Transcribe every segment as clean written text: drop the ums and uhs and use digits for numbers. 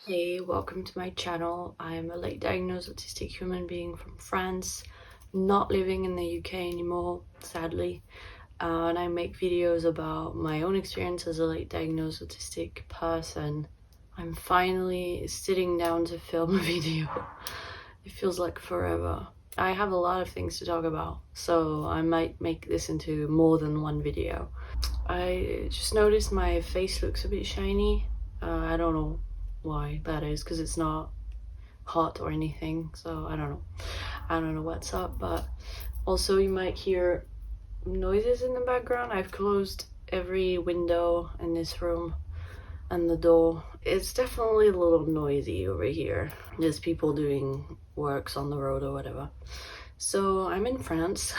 Hey, welcome to my channel. I'm a late diagnosed autistic human being from France, not living in the UK anymore, sadly. And I make videos about my own experience as a late diagnosed autistic person. I'm finally sitting down to film a video. It feels like forever. I have a lot of things to talk about, so I might make this into more than one video. I just noticed my face looks a bit shiny. I don't know why that is, because it's not hot or anything, so I don't know what's up. But also you might hear noises in the background. I've closed every window in this room and the door. It's definitely a little noisy over here. There's people doing works on the road or whatever. So I'm in France,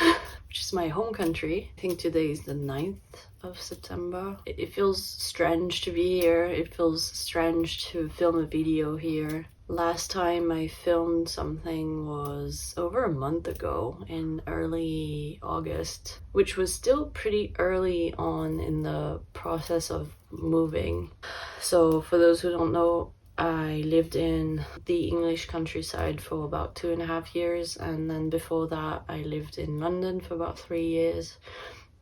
which is my home country. I think today is the 9th of September. It feels strange to be here. It feels strange to film a video here. Last time I filmed something was over a month ago in early August, which was still pretty early on in the process of moving. So for those who don't know, I lived in the English countryside for about 2.5 years, and then before that I lived in London for about 3 years,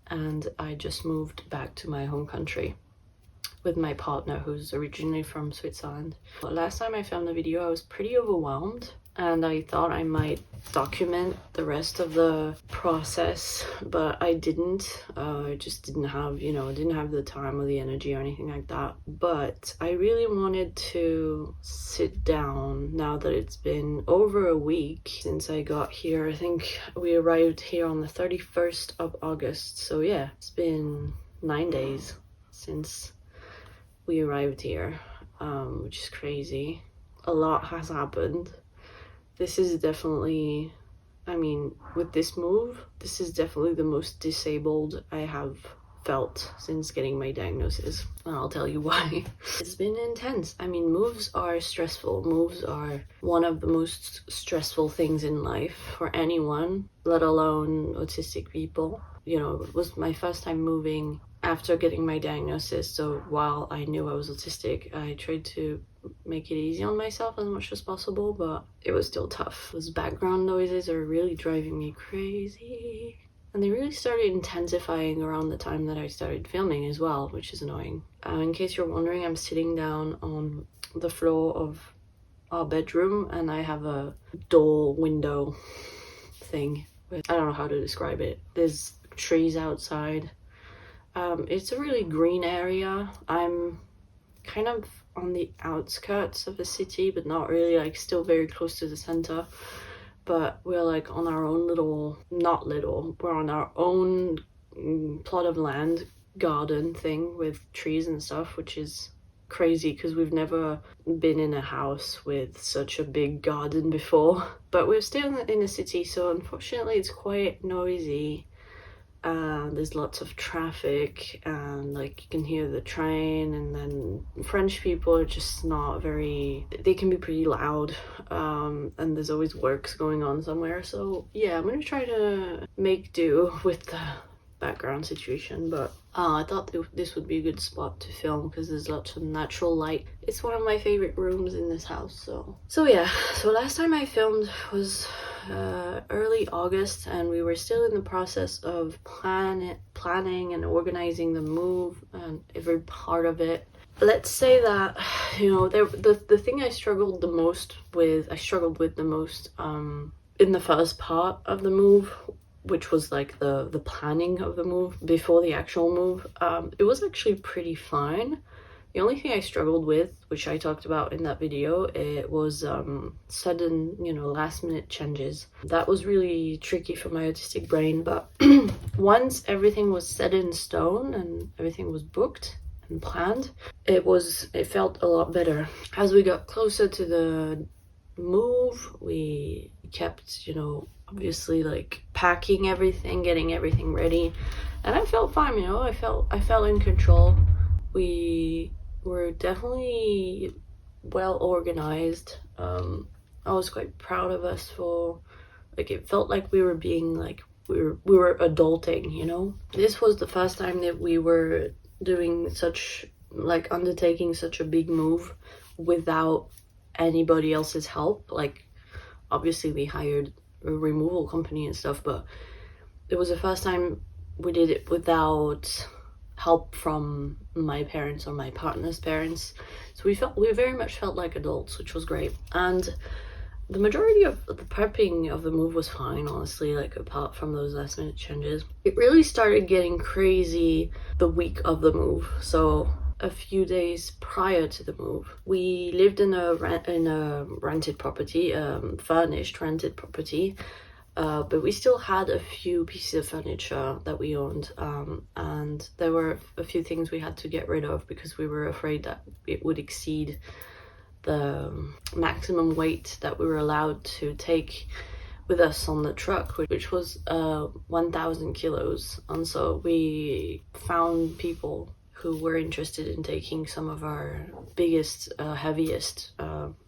and I just moved back to my home country with my partner, who's originally from Switzerland. But last time I filmed a video I was pretty overwhelmed, and I thought I might document the rest of the process, but I didn't. I just didn't have, didn't have the time or the energy or anything like that. But I really wanted to sit down now that it's been over a week since I got here. I think we arrived here on the 31st of August. So yeah, it's been 9 days since we arrived here, which is crazy. A lot has happened. This is definitely, with this move, this is definitely the most disabled I have felt since getting my diagnosis, and I'll tell you why. It's been intense. Moves are stressful. Moves are one of the most stressful things in life for anyone, let alone autistic people. It was my first time moving after getting my diagnosis, so while I knew I was autistic, I tried to make it easy on myself as much as possible, but it was still tough. Those background noises are really driving me crazy, and they really started intensifying around the time that I started filming as well, which is annoying. In case you're wondering, I'm sitting down on the floor of our bedroom, and I have a door window thing. I don't know how to describe it. There's trees outside. It's a really green area. I'm kind of on the outskirts of the city, but not really, still very close to the center. But we're on our own we're on our own plot of land, garden thing with trees and stuff, which is crazy because we've never been in a house with such a big garden before. But we're still in the city, so unfortunately it's quite noisy. There's lots of traffic, and you can hear the train, and then French people are just not they can be pretty loud, and there's always works going on somewhere. So yeah, I'm gonna try to make do with the background situation, but I thought this would be a good spot to film because there's lots of natural light. It's one of my favorite rooms in this house. So yeah, so last time I filmed was early August, and we were still in the process of planning and organizing the move and every part of it. Let's say that the thing I struggled with the most in the first part of the move, which was the planning of the move before the actual move. It was actually pretty fine. The only thing I struggled with, which I talked about in that video, it was sudden, last minute changes. That was really tricky for my autistic brain, but once everything was set in stone and everything was booked and planned, it felt a lot better. As we got closer to the move, we kept, obviously packing everything, getting everything ready, and I felt fine. I felt in control. We were definitely well organized. I was quite proud of us for it felt like we were being we were adulting. This was the first time that we were doing undertaking such a big move without anybody else's help. Like, obviously we hired a removal company and stuff, but it was the first time we did it without help from my parents or my partner's parents. So we very much felt like adults, which was great. And the majority of the prepping of the move was fine, honestly, like apart from those last minute changes. It really started getting crazy the week of the move. So a few days prior to the move, we lived in a rented property, furnished rented property. But we still had a few pieces of furniture that we owned, and there were a few things we had to get rid of because we were afraid that it would exceed the maximum weight that we were allowed to take with us on the truck, which was 1,000 kilos. And so we found people who were interested in taking some of our biggest, heaviest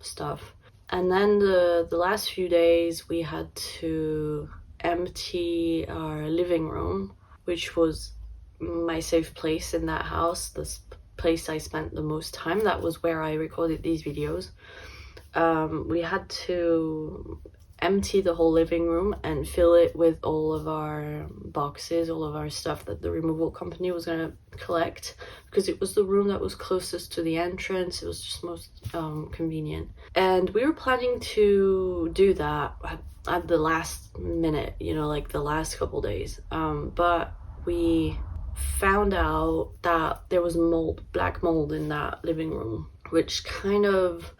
stuff. And then the last few days we had to empty our living room, which was my safe place in that house, this place I spent the most time. That was where I recorded these videos. We had to empty the whole living room and fill it with all of our boxes, all of our stuff that the removal company was going to collect, because it was the room that was closest to the entrance. It was just most convenient. And we were planning to do that at the last minute, you know, like the last couple days. But we found out that there was black mold in that living room, which kind of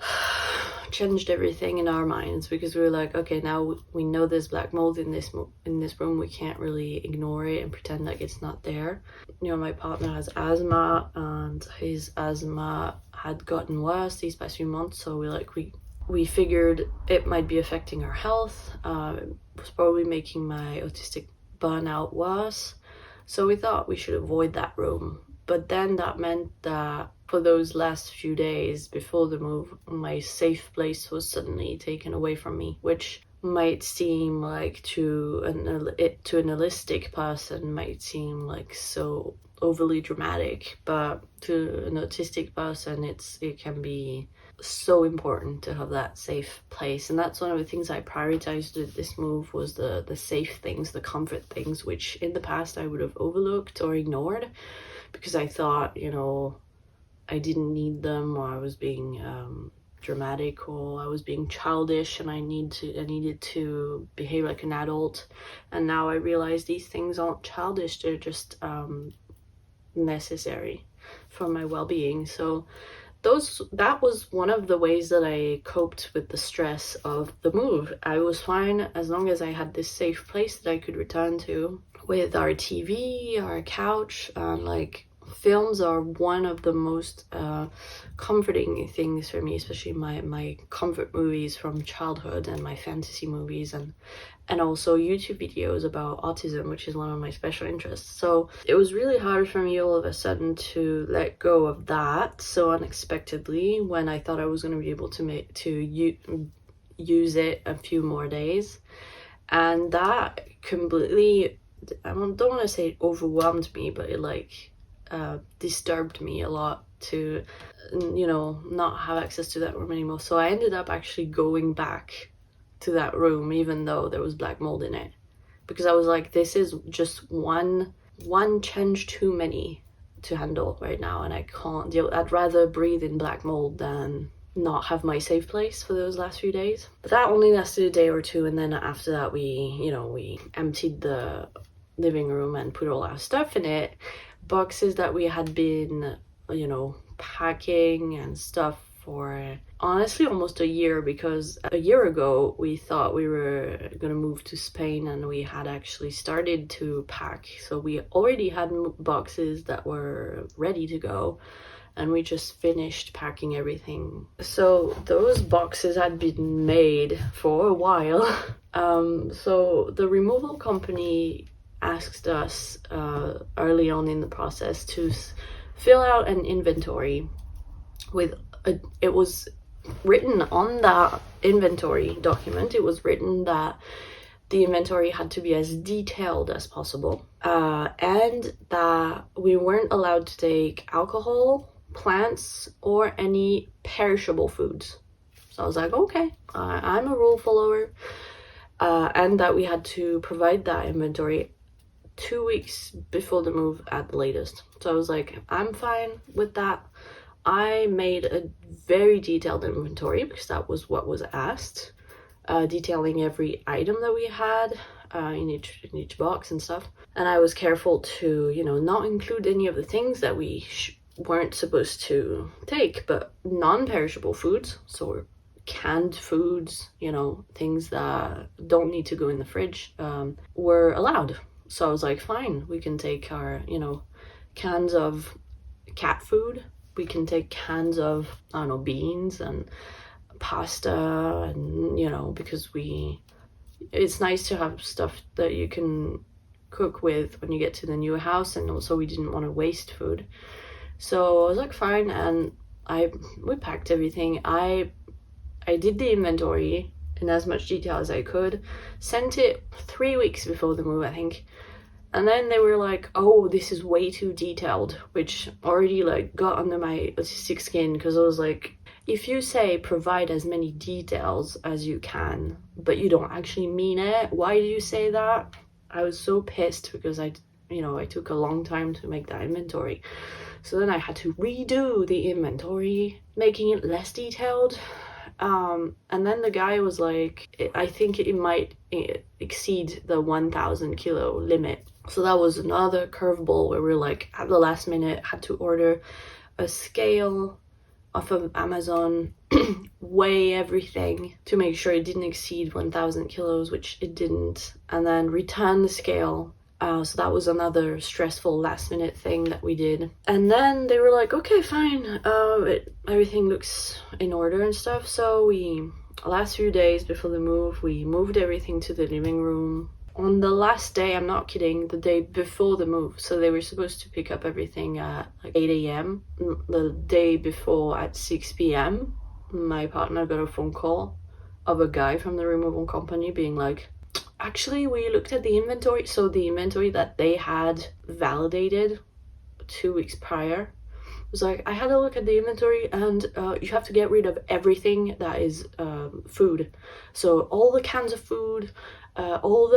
changed everything in our minds, because we were like, okay, now we know there's black mold in this room. We can't really ignore it and pretend like it's not there. You know, my partner has asthma, and his asthma had gotten worse these past few months, so we figured it might be affecting our health. It was probably making my autistic burnout worse. So we thought we should avoid that room. But then that meant that for those last few days before the move, my safe place was suddenly taken away from me, which might seem like to an holistic person might seem like so overly dramatic, but to an autistic person it can be so important to have that safe place. And that's one of the things I prioritized with this move, was the safe things, the comfort things, which in the past I would have overlooked or ignored because I thought, you know, I didn't need them, or I was being dramatic, or I was being childish, and I needed to behave like an adult. And now I realize these things aren't childish, they're just necessary for my well-being. So that was one of the ways that I coped with the stress of the move. I was fine as long as I had this safe place that I could return to with our TV, our couch, and like films are one of the most comforting things for me, especially my comfort movies from childhood and my fantasy movies, and also YouTube videos about autism, which is one of my special interests. So it was really hard for me all of a sudden to let go of that so unexpectedly when I thought I was going to be able to use it a few more days. And that completely, I don't want to say it overwhelmed me, but it disturbed me a lot to, you know, not have access to that room anymore. So I ended up actually going back to that room even though there was black mold in it, because I was like, this is just one change too many to handle right now, and I can't deal. I'd rather breathe in black mold than not have my safe place for those last few days. But that only lasted a day or two, and then after that we emptied the living room and put all our stuff in it. Boxes that we had been, you know, packing and stuff for honestly almost a year, because a year ago we thought we were gonna move to Spain and we had actually started to pack. So we already had boxes that were ready to go, and we just finished packing everything. So those boxes had been made for a while. So the removal company asked us early on in the process to fill out an inventory with it was written on that inventory document, it was written that the inventory had to be as detailed as possible, and that we weren't allowed to take alcohol, plants or any perishable foods. So I was like, okay, I'm a rule follower. And that we had to provide that inventory 2 weeks before the move at the latest. So I was like, I'm fine with that. I made a very detailed inventory because that was what was asked, detailing every item that we had in each box and stuff. And I was careful to, you know, not include any of the things that we weren't supposed to take, but non-perishable foods, so canned foods, you know, things that don't need to go in the fridge, were allowed. So I was like, fine, we can take our, you know, cans of cat food, we can take cans of, I don't know, beans and pasta, and, you know, because it's nice to have stuff that you can cook with when you get to the new house, and also we didn't want to waste food. So I was like, fine, and we packed everything. I did the inventory in as much detail as I could, sent it 3 weeks before the move, I think. And then they were like, oh, this is way too detailed, which already like got under my autistic skin, because I was like, if you say provide as many details as you can, but you don't actually mean it, why do you say that? I was so pissed because I took a long time to make that inventory. So then I had to redo the inventory, making it less detailed. And then the guy was like, I think it might exceed the 1,000 kilo limit. So that was another curveball where we're like, at the last minute, had to order a scale off of Amazon, weigh everything to make sure it didn't exceed 1,000 kilos, which it didn't, and then return the scale. So that was another stressful last minute thing that we did. And then they were like, okay, fine, everything looks in order and stuff. So last few days before the move, we moved everything to the living room. On the last day, I'm not kidding, the day before the move, so they were supposed to pick up everything at like 8 a.m. The day before at 6 p.m, my partner got a phone call of a guy from the removal company being like, actually, we looked at the inventory. So the inventory that they had validated 2 weeks prior was like, I had a look at the inventory, and you have to get rid of everything that is food. So all the cans of food, all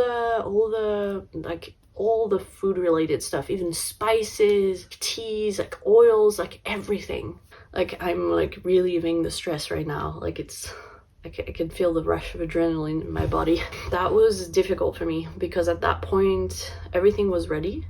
the food related stuff, even spices, teas, like oils, like everything. Like I'm like relieving the stress right now. Like I can feel the rush of adrenaline in my body. That was difficult for me because at that point everything was ready.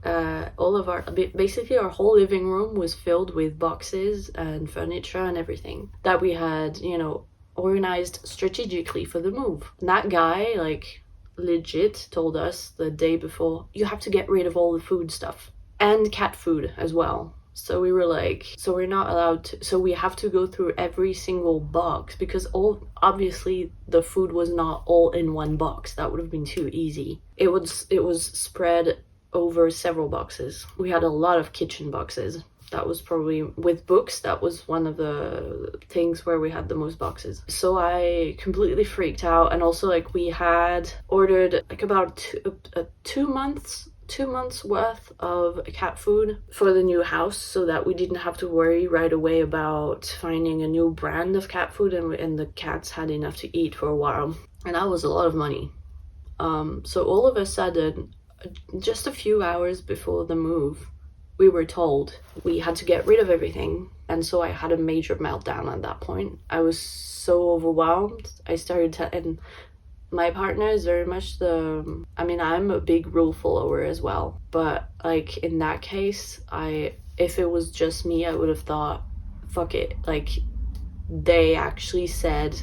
Basically our whole living room was filled with boxes and furniture and everything that we had, you know, organized strategically for the move. And that guy, like, legit told us the day before, you have to get rid of all the food stuff and cat food as well. So we were like, so we're not allowed to, so we have to go through every single box, because obviously the food was not all in one box. That would have been too easy. It was spread over several boxes. We had a lot of kitchen boxes. That was probably, with books, that was one of the things where we had the most boxes. So I completely freaked out. And also, like, we had ordered like about 2 months worth of cat food for the new house, so that we didn't have to worry right away about finding a new brand of cat food, and the cats had enough to eat for a while. And that was a lot of money. So all of a sudden, just a few hours before the move, we were told we had to get rid of everything. And so I had a major meltdown at that point. I was so overwhelmed. And my partner is very much I'm a big rule follower as well, but like in that case, if it was just me, I would have thought, fuck it. Like, they actually said,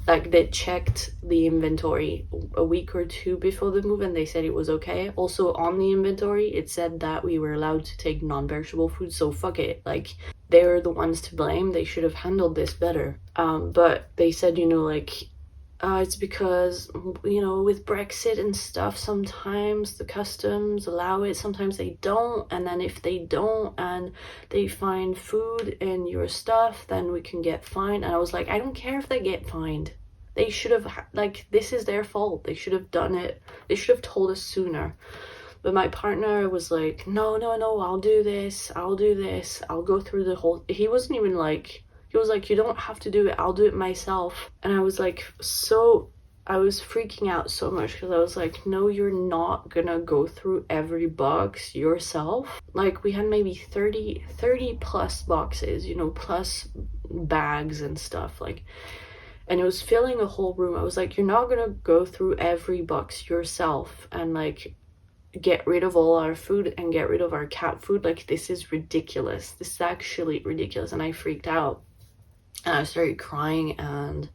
like, they checked the inventory a week or two before the move and they said it was okay. Also on the inventory, it said that we were allowed to take non-perishable food, so fuck it. Like, they're the ones to blame. They should have handled this better. But they said, you know, like, it's because, you know, with Brexit and stuff, sometimes the customs allow it, sometimes they don't, and then if they don't and they find food in your stuff, then we can get fined. And I was like, I don't care if they get fined. They should have, like, this is their fault. They should have done it. They should have told us sooner. But my partner was like, no, no, no, I'll do this, I'll do this, I'll go through the whole, he wasn't even like, he was like, you don't have to do it, I'll do it myself. And I was like, I was freaking out so much because I was like, no, you're not gonna go through every box yourself. Like, we had maybe 30 plus boxes, you know, plus bags and stuff, like, and it was filling a whole room. I was like, you're not gonna go through every box yourself and like get rid of all our food and get rid of our cat food. Like, this is ridiculous. This is actually ridiculous. And I freaked out. And I started crying and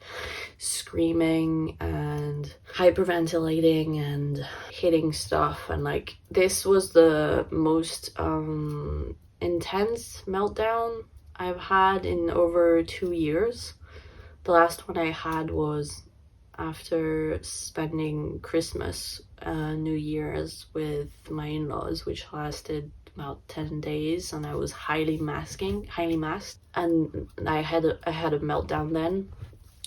screaming and hyperventilating and hitting stuff. And like, this was the most intense meltdown I've had in over 2 years. The last one I had was after spending Christmas, New Year's with my in-laws, which lasted about 10 days, and I was highly masked, and I had a meltdown then.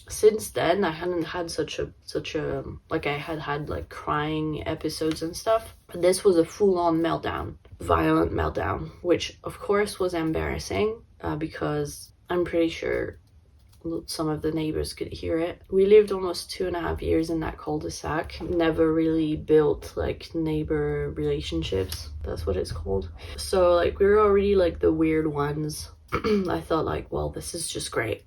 Since then I hadn't had such a like, I had like crying episodes and stuff, but this was a full-on meltdown, violent meltdown, which of course was embarrassing, because I'm pretty sure some of the neighbors could hear it. We lived almost 2.5 years in that cul-de-sac, never really built like neighbor relationships, that's what it's called. So like, we were already like the weird ones. I thought like, well, this is just great.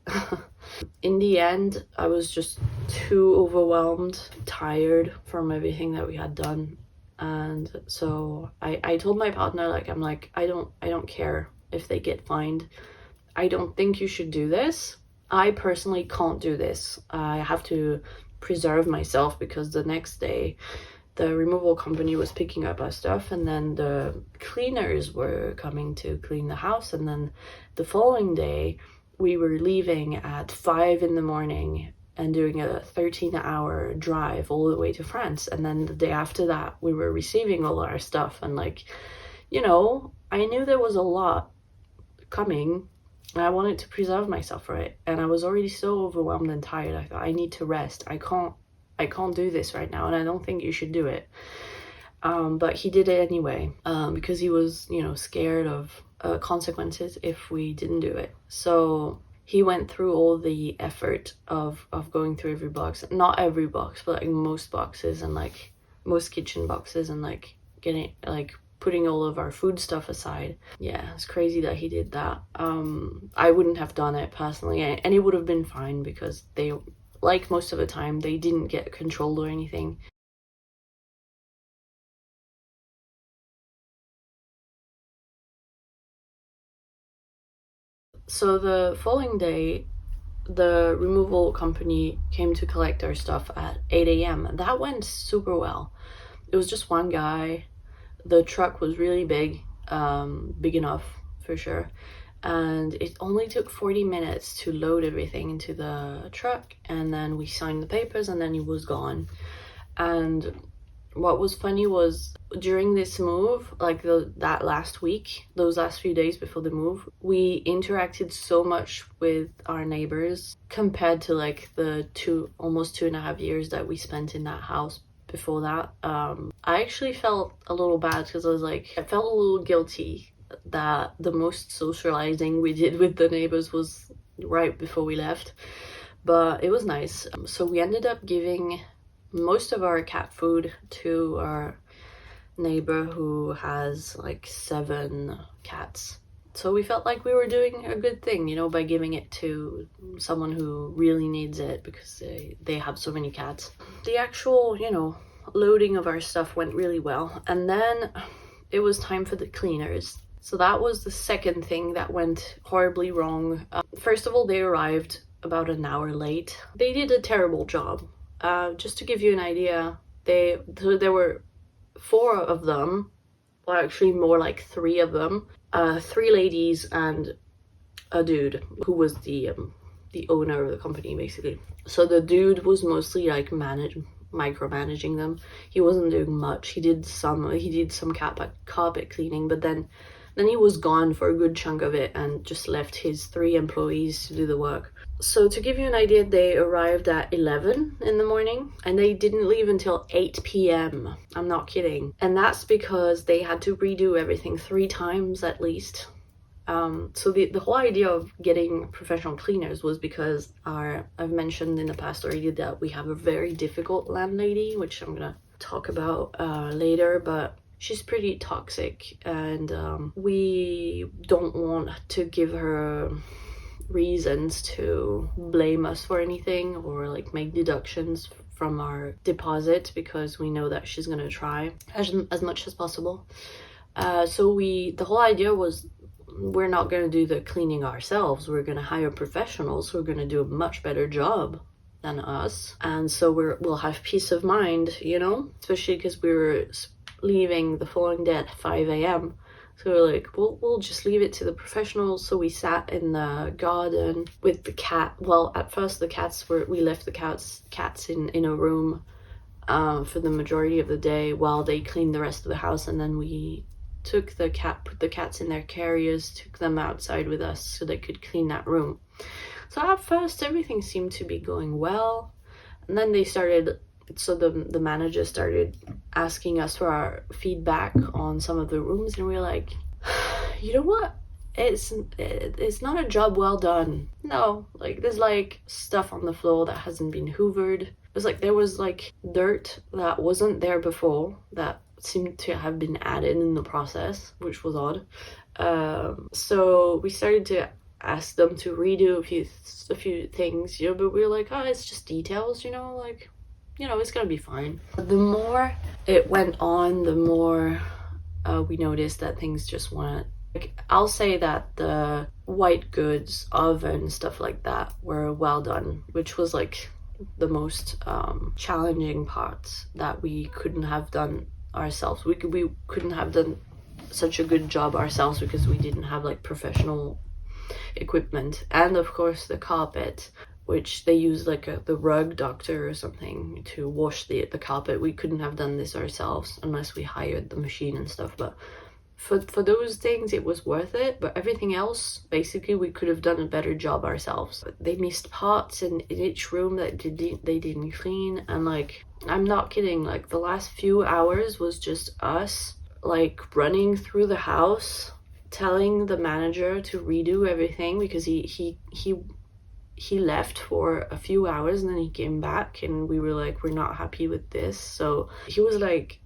In the end, I was just too overwhelmed, tired from everything that we had done. And so I told my partner, like, I'm like, I don't care if they get fined. I don't think you should do this. I personally can't do this. I have to preserve myself, because the next day the removal company was picking up our stuff, and then the cleaners were coming to clean the house, and then the following day we were leaving at 5 in the morning and doing a 13-hour drive all the way to France, and then the day after that we were receiving all our stuff. And like, you know, I knew there was a lot coming, and I wanted to preserve myself for it, and I was already so overwhelmed and tired. I thought, I need to rest. I can't do this right now, and I don't think you should do it. But he did it anyway, because he was, you know, scared of consequences if we didn't do it. So he went through all the effort of going through every box, not every box, but like most boxes, and like most kitchen boxes, and like getting, like, putting all of our food stuff aside. Yeah, it's crazy that he did that. I wouldn't have done it personally, and it would have been fine, because they, like most of the time, they didn't get controlled or anything. So the following day, the removal company came to collect our stuff at 8 a.m. That went super well. It was just one guy. The truck was really big, big enough for sure, and it only took 40 minutes to load everything into the truck, and then we signed the papers, and then he was gone. And what was funny was, during this move, like that last week, those last few days before the move, we interacted so much with our neighbors compared to like the almost 2.5 years that we spent in that house before that. I actually felt a little bad, because I was like, I felt a little guilty that the most socializing we did with the neighbors was right before we left, but it was nice. So we ended up giving most of our cat food to our neighbor who has like 7 cats. So we felt like we were doing a good thing, you know, by giving it to someone who really needs it, because they have so many cats. The actual, you know, loading of our stuff went really well. And then it was time for the cleaners. So that was the second thing that went horribly wrong. First of all, they arrived about an hour late. They did a terrible job. Just to give you an idea, there were 4 of them, well, actually more like 3 of them. 3 ladies and a dude who was the owner of the company, basically. So the dude was mostly like micromanaging them. He wasn't doing much. He did some carpet cleaning, but then Then he was gone for a good chunk of it and just left his 3 employees to do the work. So to give you an idea, they arrived at 11 in the morning and they didn't leave until 8 p.m. I'm not kidding. And that's because they had to redo everything 3 times at least. So the whole idea of getting professional cleaners was because I've mentioned in the past already that we have a very difficult landlady, which I'm gonna talk about later, but she's pretty toxic, and we don't want to give her reasons to blame us for anything or like make deductions from our deposit, because we know that she's gonna try as much as possible. So the whole idea was, we're not going to do the cleaning ourselves, we're going to hire professionals who are going to do a much better job than us, and so we'll have peace of mind, you know, especially because we were leaving the following day at 5 a.m. So we're like, we'll just leave it to the professionals. So we sat in the garden with the cat. Well, at first we left the cats in a room for the majority of the day while they cleaned the rest of the house, and then we put the cats in their carriers, took them outside with us so they could clean that room. So at first everything seemed to be going well, and then the manager started asking us for our feedback on some of the rooms, and we were like, you know what, it's not a job well done. No, like there's like stuff on the floor that hasn't been hoovered. There was like dirt that wasn't there before that seemed to have been added in the process, which was odd. So we started to ask them to redo a few things, you know, but we were like, oh, it's just details, you know, like, you know, it's gonna be fine. The more it went on, the more we noticed that things just weren't, like, I'll say that the white goods, oven, stuff like that were well done, which was like the most challenging part that we couldn't have done ourselves. We couldn't have done such a good job ourselves because we didn't have like professional equipment. And of course the carpet, which they use like the rug doctor or something to wash the carpet. We couldn't have done this ourselves unless we hired the machine and stuff, but for those things it was worth it. But everything else, basically, we could have done a better job ourselves. They missed parts in each room that they didn't clean, and like, I'm not kidding, like the last few hours was just us like running through the house telling the manager to redo everything, because he left for a few hours and then he came back and we were like, we're not happy with this. So he was like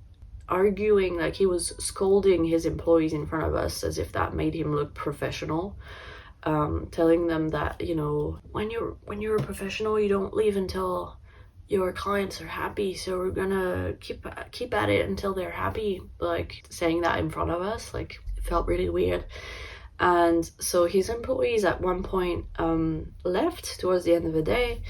arguing, like he was scolding his employees in front of us as if that made him look professional, telling them that, you know, when you're a professional, you don't leave until your clients are happy, so we're gonna keep at it until they're happy. Like saying that in front of us, like, it felt really weird. And so his employees at one point left towards the end of the day.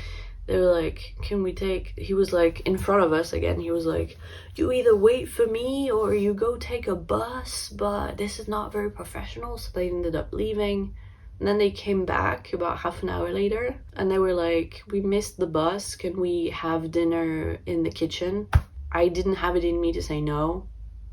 They were like, can we take, he was like in front of us again, he was like, you either wait for me or you go take a bus, but this is not very professional. So they ended up leaving, and then they came back about half an hour later and they were like, we missed the bus, can we have dinner in the kitchen? I didn't have it in me to say no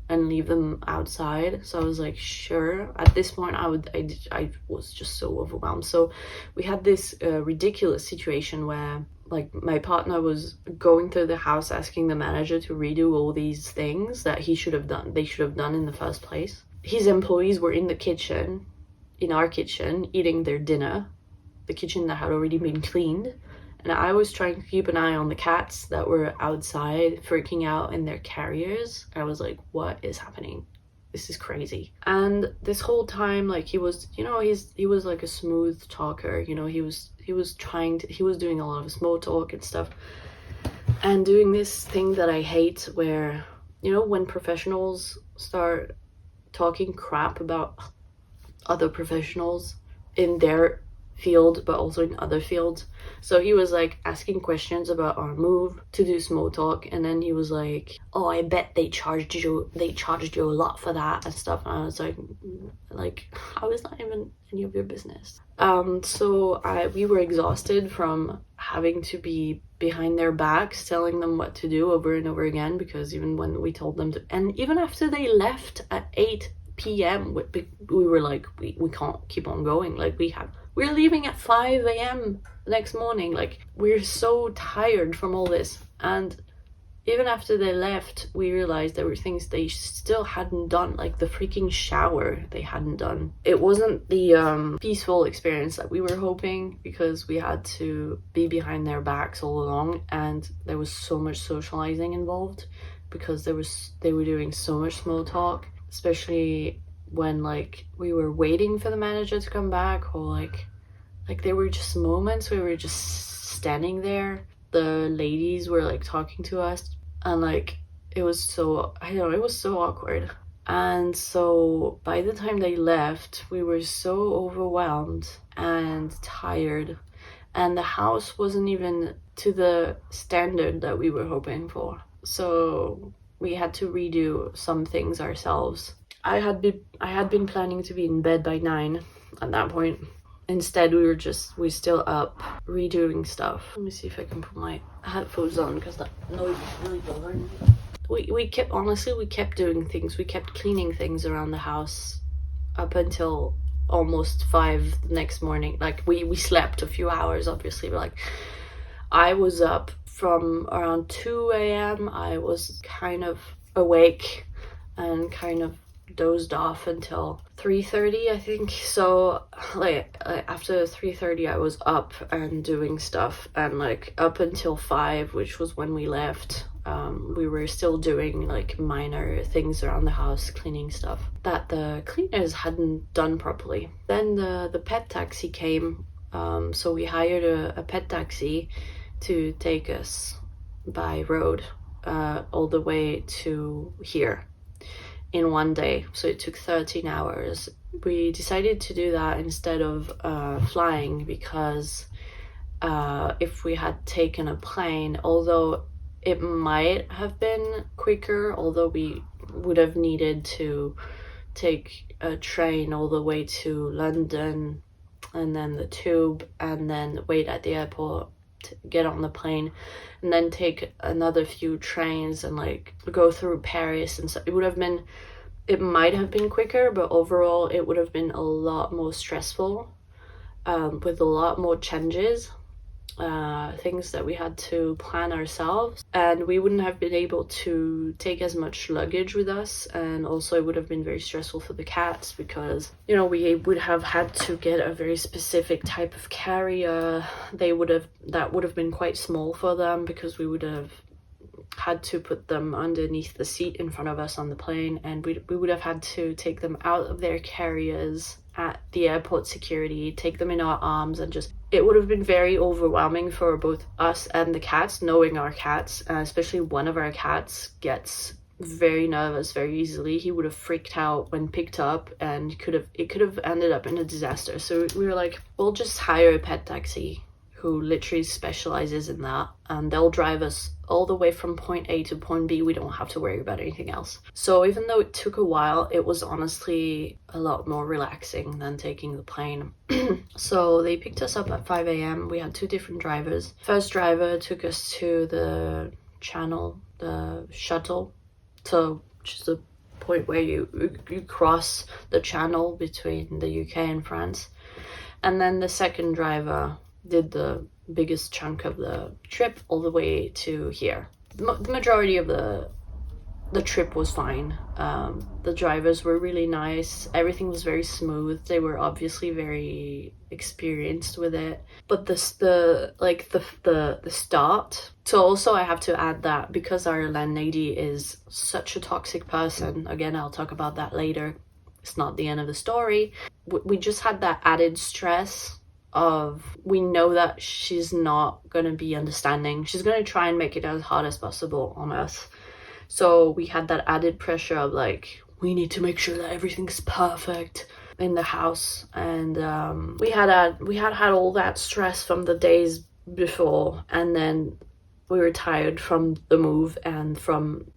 and leave them outside, so I was like, sure. At this point I was just so overwhelmed. So we had this ridiculous situation where like my partner was going through the house asking the manager to redo all these things that they should have done in the first place. His employees were in the kitchen, in our kitchen, eating their dinner, the kitchen that had already been cleaned, and I was trying to keep an eye on the cats that were outside freaking out in their carriers. I was like, what is happening? This is crazy. And this whole time, like, he was, you know, he was like a smooth talker, you know, he was doing a lot of small talk and stuff, and doing this thing that I hate where, you know, when professionals start talking crap about other professionals in their field but also in other fields. So he was like asking questions about our move to do small talk, and then he was like, oh, I bet they charged you a lot for that and stuff. And I was like, how is not even any of your business? So we were exhausted from having to be behind their backs telling them what to do over and over again, because even when we told them to, and even after they left at 8 p.m. we were like, we can't keep on going. Like we're leaving at 5 a.m. the next morning. Like we're so tired from all this. And even after they left, we realized there were things they still hadn't done, like the freaking shower they hadn't done. It wasn't the peaceful experience that we were hoping, because we had to be behind their backs all along, and there was so much socializing involved, because they were doing so much small talk, especially when like we were waiting for the manager to come back, or like there were just moments where we were just standing there. The ladies were like talking to us, and like it was so, I don't know, it was so awkward. And so by the time they left, we were so overwhelmed and tired, and the house wasn't even to the standard that we were hoping for. So we had to redo some things ourselves. I had been planning to be in bed by 9 at that point. Instead, we still up redoing stuff. Let me see if I can put my headphones on, because that noise is really bothering me. We kept doing things. We kept cleaning things around the house up until almost 5 the next morning. Like we slept a few hours, obviously, but like I was up from around 2 a.m. I was kind of awake and kind of dozed off until 3:30, I think. So like after 3:30 I was up and doing stuff, and like up until 5, which was when we left, we were still doing like minor things around the house, cleaning stuff that the cleaners hadn't done properly. Then the pet taxi came, so we hired a pet taxi to take us by road all the way to here in one day. So it took 13 hours. We decided to do that instead of flying, because if we had taken a plane, although it might have been quicker, although we would have needed to take a train all the way to London, and then the tube, and then wait at the airport to get on the plane, and then take another few trains and like go through Paris and so it might have been quicker, but overall it would have been a lot more stressful, with a lot more changes, things that we had to plan ourselves, and we wouldn't have been able to take as much luggage with us. And also it would have been very stressful for the cats, because you know, we would have had to get a very specific type of carrier. That would have been quite small for them, because we would have had to put them underneath the seat in front of us on the plane, and we would have had to take them out of their carriers at the airport security, take them in our arms, and just, it would have been very overwhelming for both us and the cats, knowing our cats, especially one of our cats gets very nervous very easily. He would have freaked out when picked up, and it could have ended up in a disaster. So we were like, we'll just hire a pet taxi who literally specializes in that, and they'll drive us all the way from point A to point B. We don't have to worry about anything else. So even though it took a while, it was honestly a lot more relaxing than taking the plane. So they picked us up at 5 a.m. We had 2 different drivers. First driver took us to the channel, the shuttle, so which is the point where you cross the channel between the UK and France. And then the second driver did the biggest chunk of the trip all the way to here. The majority of the trip was fine. The drivers were really nice. Everything was very smooth. They were obviously very experienced with it. But the start. So also I have to add that because our landlady is such a toxic person, again, I'll talk about that later. It's not the end of the story. We just had that added stress of, we know that she's not gonna be understanding. She's gonna try and make it as hard as possible on us. So we had that added pressure of like, we need to make sure that everything's perfect in the house. And we had all that stress from the days before, and then we were tired from the move and from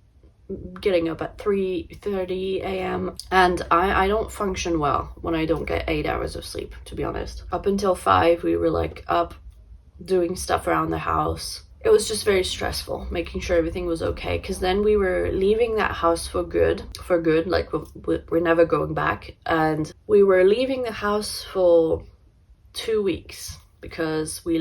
getting up at 3:30 a.m. and I don't function well when I don't get 8 hours of sleep, to be honest. Up until 5 we were like up doing stuff around the house. it was just very stressful making sure everything was okay, because then we were leaving that house for good, like we're never going back. And we were leaving the house for 2 weeks because we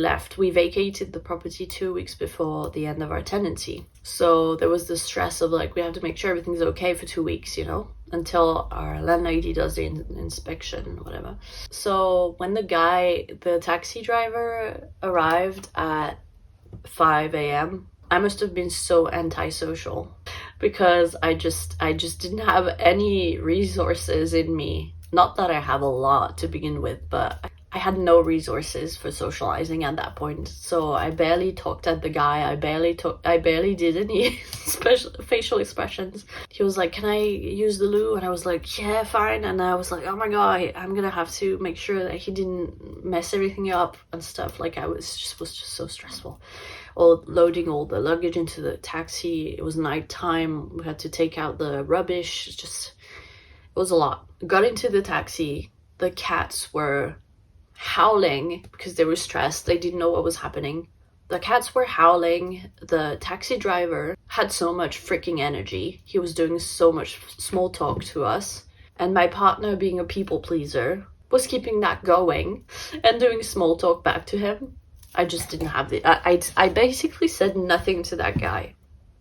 vacated the property 2 weeks before the end of our tenancy. So there was the stress of like, we have to make sure everything's okay for 2 weeks, you know, until our landlady does the inspection, whatever. So when the taxi driver arrived at 5 a.m., I must have been so antisocial, because I just didn't have any resources in me. Not that I have a lot to begin with, but I had no resources for socializing at that point. So I barely talked at the guy. I barely did any special facial expressions. He was like, "Can I use the loo?" And I was like, "Yeah, fine." And I was like, "Oh my god, I'm gonna have to make sure that he didn't mess everything up and stuff." Like, I was just so stressful. Or loading all the luggage into the taxi. It was nighttime. We had to take out the rubbish. It was a lot. Got into the taxi. The cats were howling because they were stressed. They didn't know what was happening. The cats were howling. The taxi driver had so much freaking energy. He was doing so much small talk to us. And my partner, being a people pleaser, was keeping that going and doing small talk back to him. I just didn't have I basically said nothing to that guy,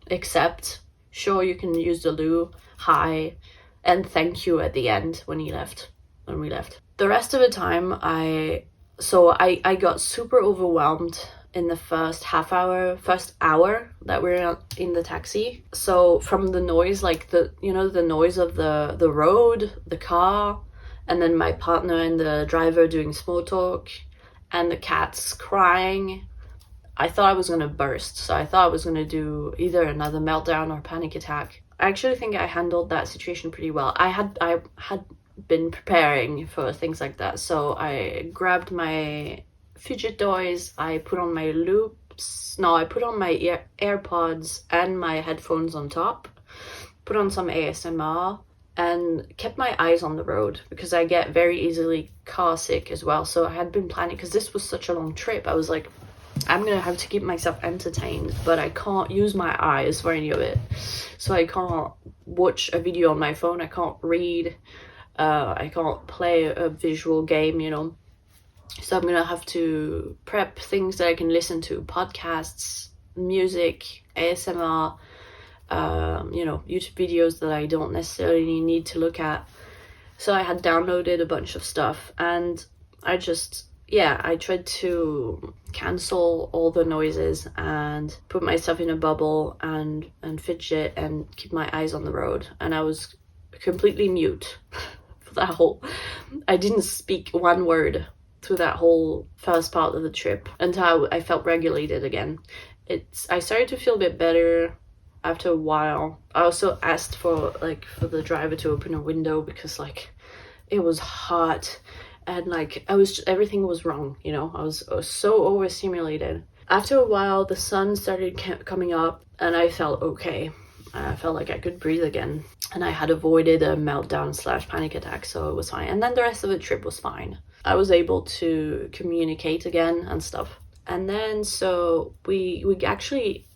except, "Sure, you can use the loo, hi, and thank you" at the end when we left. The rest of the time, I got super overwhelmed in the first hour that we were in the taxi. So from the noise, like the noise of the road, the car, and then my partner and the driver doing small talk, and the cats crying, I thought I was gonna burst. So I thought I was gonna do either another meltdown or panic attack. I actually think I handled that situation pretty well. I had been preparing for things like that. So I grabbed my fidget toys, I put on my AirPods and my headphones on top, put on some ASMR, and kept my eyes on the road, because I get very easily car sick as well. So I had been planning, because this was such a long trip, I was like, I'm gonna have to keep myself entertained, but I can't use my eyes for any of it. So I can't watch a video on my phone, I can't read, I can't play a visual game, you know. So I'm gonna have to prep things that I can listen to, podcasts, music, ASMR, YouTube videos that I don't necessarily need to look at. So I had downloaded a bunch of stuff, and I tried to cancel all the noises and put myself in a bubble and fidget and keep my eyes on the road. And I was completely mute for that whole, I didn't speak one word through that whole first part of the trip until I felt regulated again. I started to feel a bit better after a while. I also asked for the driver to open a window, because it was hot, and everything was wrong, you know. I was so overstimulated. After a while, the sun started coming up, and I felt okay. I felt like I could breathe again, and I had avoided a meltdown / panic attack, so it was fine. And then the rest of the trip was fine. I was able to communicate again and stuff. And then so we actually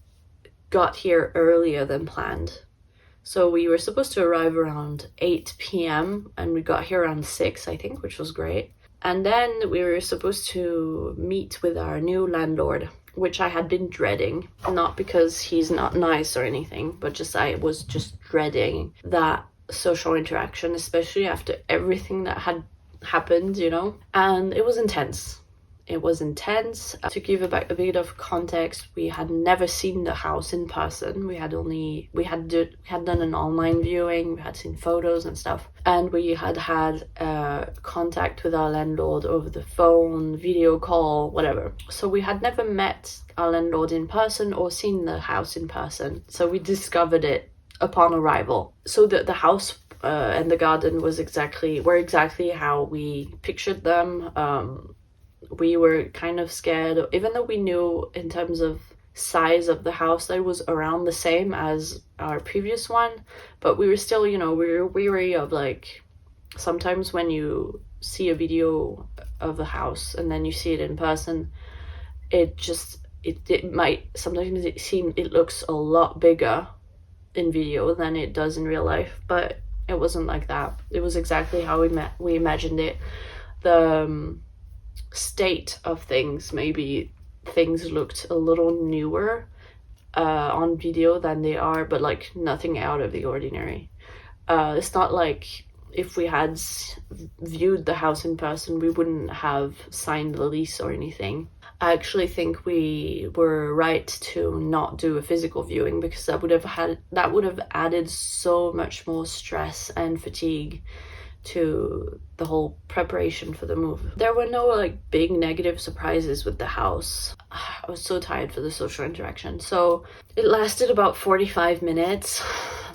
got here earlier than planned. So we were supposed to arrive around 8 p.m. and we got here around 6, I think, which was great. And then we were supposed to meet with our new landlord, which I had been dreading. Not because he's not nice or anything, but I was just dreading that social interaction, especially after everything that had happened, you know. And it was intense. To give a bit of context, we had never seen the house in person. We had done an online viewing, we had seen photos and stuff, and we had contact with our landlord over the phone, video call, whatever. So we had never met our landlord in person or seen the house in person. So we discovered it upon arrival. So the house and the garden were exactly how we pictured them. We were kind of scared, even though we knew in terms of size of the house that it was around the same as our previous one, but we were still, we were weary of sometimes when you see a video of a house and then you see it in person, it just it might sometimes it looks a lot bigger in video than it does in real life, but it wasn't like that. It was exactly how we imagined it. The state of things, maybe things looked a little newer on video than they are, but like nothing out of the ordinary. It's not like if we had viewed the house in person, we wouldn't have signed the lease or anything. I actually think we were right to not do a physical viewing, because that would have added so much more stress and fatigue to the whole preparation for the move. There were no like big negative surprises with the house. I was so tired for the social interaction. So it lasted about 45 minutes.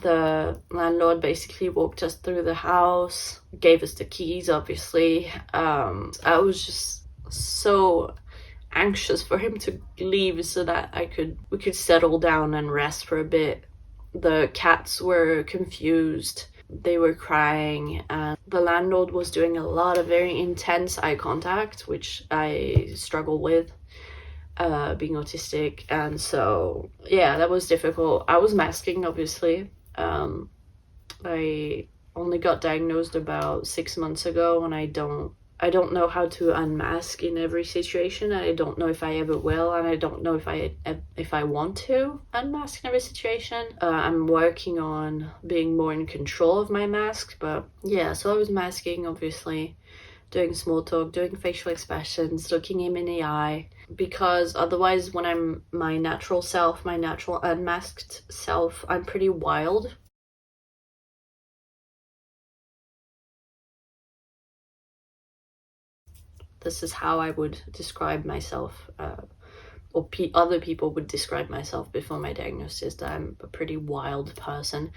The landlord basically walked us through the house, gave us the keys, obviously. I was just so anxious for him to leave so that we could settle down and rest for a bit. The cats were confused. They were crying, and the landlord was doing a lot of very intense eye contact, which I struggle with, being autistic. And so yeah, that was difficult. I was masking, obviously. I only got diagnosed about 6 months ago, and I don't know how to unmask in every situation. I don't know if I ever will, and I don't know if I want to unmask in every situation. I'm working on being more in control of my mask, but yeah, so I was masking, obviously, doing small talk, doing facial expressions, looking him in the eye, because otherwise when I'm my natural self, my natural unmasked self, I'm pretty wild. This is how I would describe myself, or other people would describe myself before my diagnosis, that I'm a pretty wild person,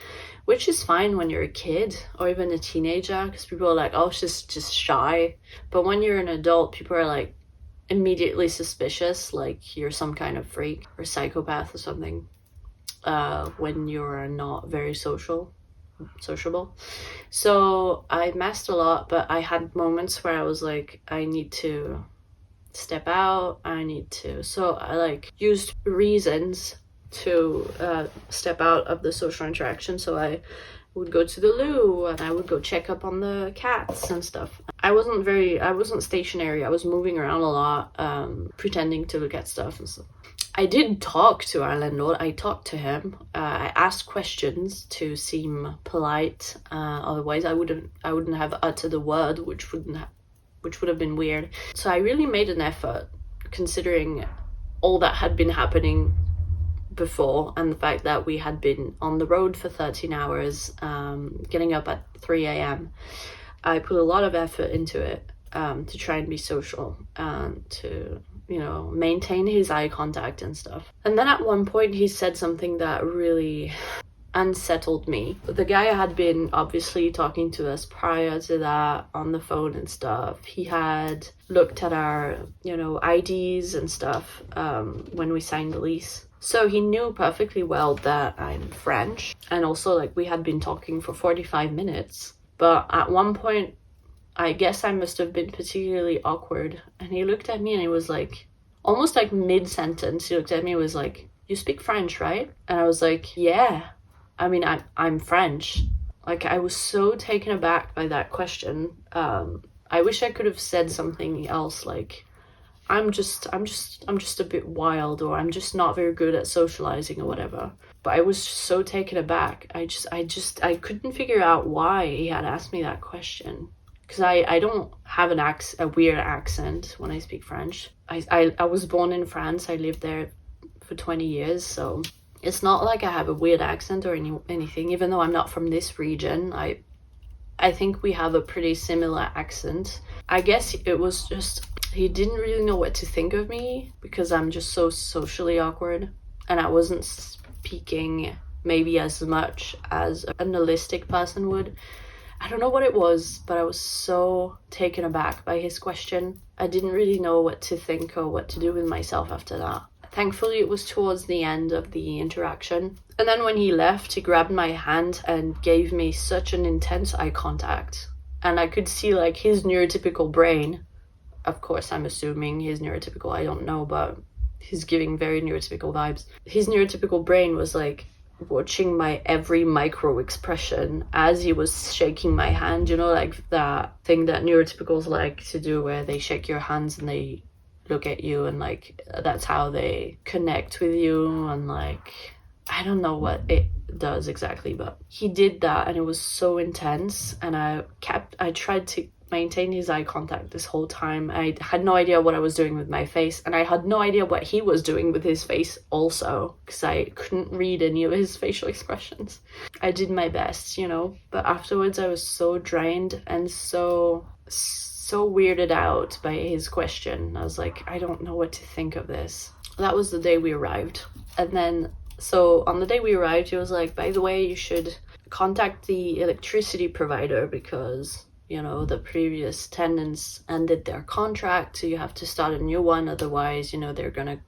which is fine when you're a kid or even a teenager, because people are like, oh, she's just shy. But when you're an adult, people are like immediately suspicious, like you're some kind of freak or psychopath or something, when you're not very sociable. So I masked a lot, but I had moments where I was like, I need to step out, so I like used reasons to step out of the social interaction. So I would go to the loo, and I would go check up on the cats and stuff. I wasn't stationary. I was moving around a lot, pretending to look at stuff and stuff. I did talk to our landlord. I talked to him. I asked questions to seem polite. Otherwise, I wouldn't have uttered a word, which would have been weird. So I really made an effort, considering all that had been happening before, and the fact that we had been on the road for 13 hours, getting up at 3 a.m. I put a lot of effort into it, to try and be social and to, maintain his eye contact and stuff. And then at one point he said something that really unsettled me. The guy had been obviously talking to us prior to that on the phone and stuff. He had looked at our, IDs and stuff, when we signed the lease. So he knew perfectly well that I'm French, and also like we had been talking for 45 minutes. But at one point, I guess I must have been particularly awkward, and he looked at me and he was like, almost like mid-sentence, he looked at me and was like, you speak French, right? And I was like, yeah, I mean, I'm French. Like, I was so taken aback by that question. I wish I could have said something else, like, I'm just a bit wild, or I'm just not very good at socializing or whatever. But I was so taken aback. I couldn't figure out why he had asked me that question. Because I don't have a weird accent when I speak French. I was born in France. I lived there for 20 years, so it's not like I have a weird accent or anything, even though I'm not from this region. I think we have a pretty similar accent. I guess it was just, he didn't really know what to think of me, because I'm just so socially awkward, and I wasn't speaking maybe as much as a holistic person would. I don't know what it was, but I was so taken aback by his question. I didn't really know what to think or what to do with myself after that. Thankfully, it was towards the end of the interaction. And then when he left, he grabbed my hand and gave me such an intense eye contact. And I could see like his neurotypical brain, of course I'm assuming he's neurotypical, I don't know, but He's giving very neurotypical vibes. His neurotypical brain was like watching my every micro expression as he was shaking my hand, you know, like that thing that neurotypicals like to do where they shake your hands and they look at you, and like that's how they connect with you, and like I don't know what it does exactly, but he did that and it was so intense, and I tried to maintain his eye contact this whole time. I had no idea what I was doing with my face, and I had no idea what he was doing with his face also, because I couldn't read any of his facial expressions. I did my best, you know, but afterwards I was so drained and so weirded out by his question. I was like, I don't know what to think of this. That was the day we arrived. And then, so on the day we arrived, he was like, by the way, you should contact the electricity provider because, you know, the previous tenants ended their contract, so you have to start a new one, otherwise, you know, they're gonna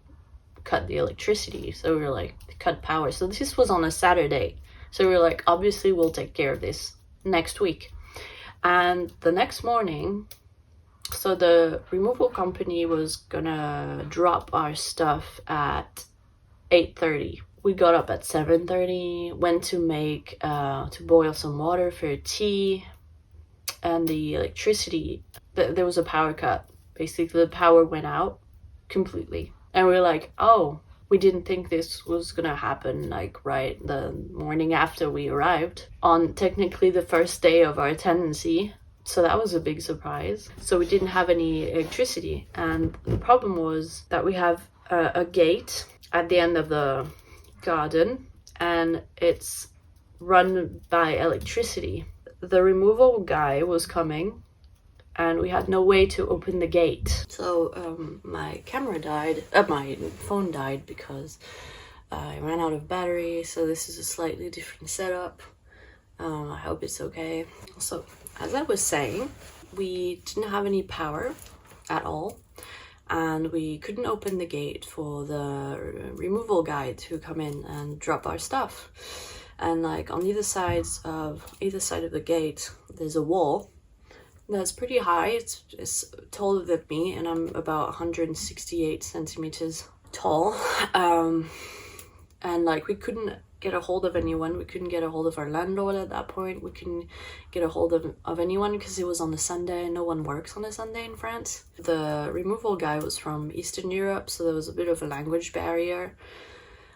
cut the electricity. So we were like, cut power. So this was on a Saturday. So we were like, obviously we'll take care of this next week. And the next morning, so the removal company was gonna drop our stuff at 8:30. We got up at 7:30, went to make to boil some water for tea, and the electricity, there was a power cut. Basically the power went out completely, and we were like, oh, we didn't think this was gonna happen like right the morning after we arrived on technically the first day of our tenancy. So that was a big surprise. So we didn't have any electricity, and the problem was that we have a gate at the end of the garden, and it's run by electricity. The removal guy was coming, and we had no way to open the gate. So my camera died, my phone died because I ran out of battery. So this is a slightly different setup. I hope it's okay. So as I was saying, we didn't have any power at all, and we couldn't open the gate for the removal guy to come in and drop our stuff. And like on either side of the gate, there's a wall that's pretty high. It's taller than me, and I'm about 168 centimeters tall. And like we couldn't get a hold of anyone. We couldn't get a hold of our landlord at that point. We couldn't get a hold of anyone because it was on a Sunday. No one works on a Sunday in France. The removal guy was from Eastern Europe, so there was a bit of a language barrier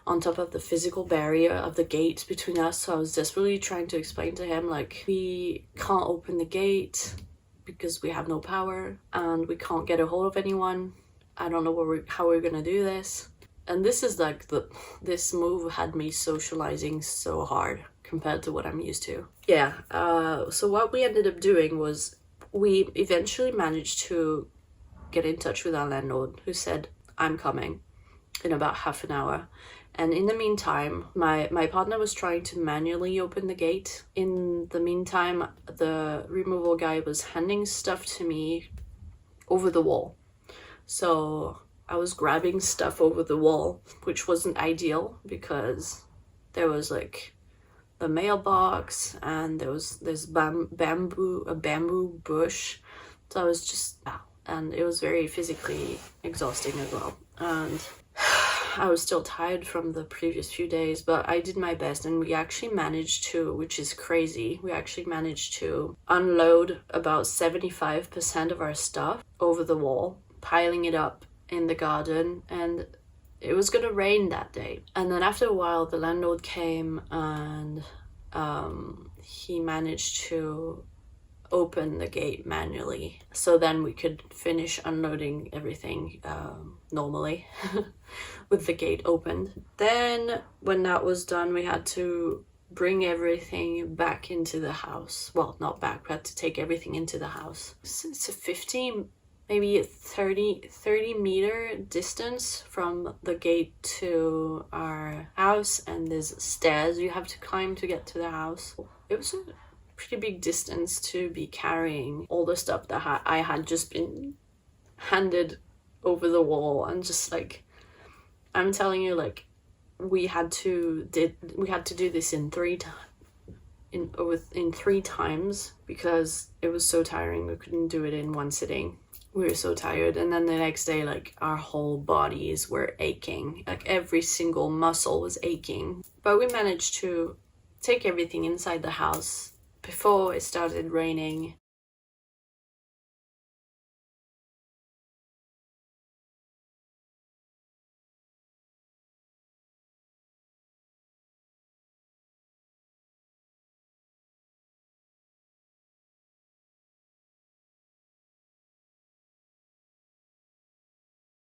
on top of the physical barrier of the gate between us. So I was desperately trying to explain to him, like, we can't open the gate because we have no power and we can't get a hold of anyone. I don't know how we're gonna do this. And this is like this move had me socializing so hard compared to what I'm used to. Yeah, so what we ended up doing was we eventually managed to get in touch with our landlord, who said, I'm coming in about half an hour. And in the meantime, my partner was trying to manually open the gate. In the meantime, the removal guy was handing stuff to me over the wall. So I was grabbing stuff over the wall, which wasn't ideal because there was like the mailbox and there's a bamboo bush. So I was just, and it was very physically exhausting as well. And I was still tired from the previous few days, but I did my best, and we actually managed to, which is crazy, we actually managed to unload about 75% of our stuff over the wall, piling it up in the garden. And it was gonna rain that day. And then after a while, the landlord came and he managed to open the gate manually, so then we could finish unloading everything normally with the gate opened. Then when that was done, we had to bring everything back into the house. Well, not back, we had to take everything into the house. It's a 15, maybe a 30 meter distance from the gate to our house, and there's stairs you have to climb to get to the house. It was a pretty big distance to be carrying all the stuff that I had just been handed over the wall. And just like, I'm telling you, like, we had to do this in three times because it was so tiring. We couldn't do it in one sitting. We were so tired, and then the next day, like, our whole bodies were aching, like every single muscle was aching. But we managed to take everything inside the house before it started raining,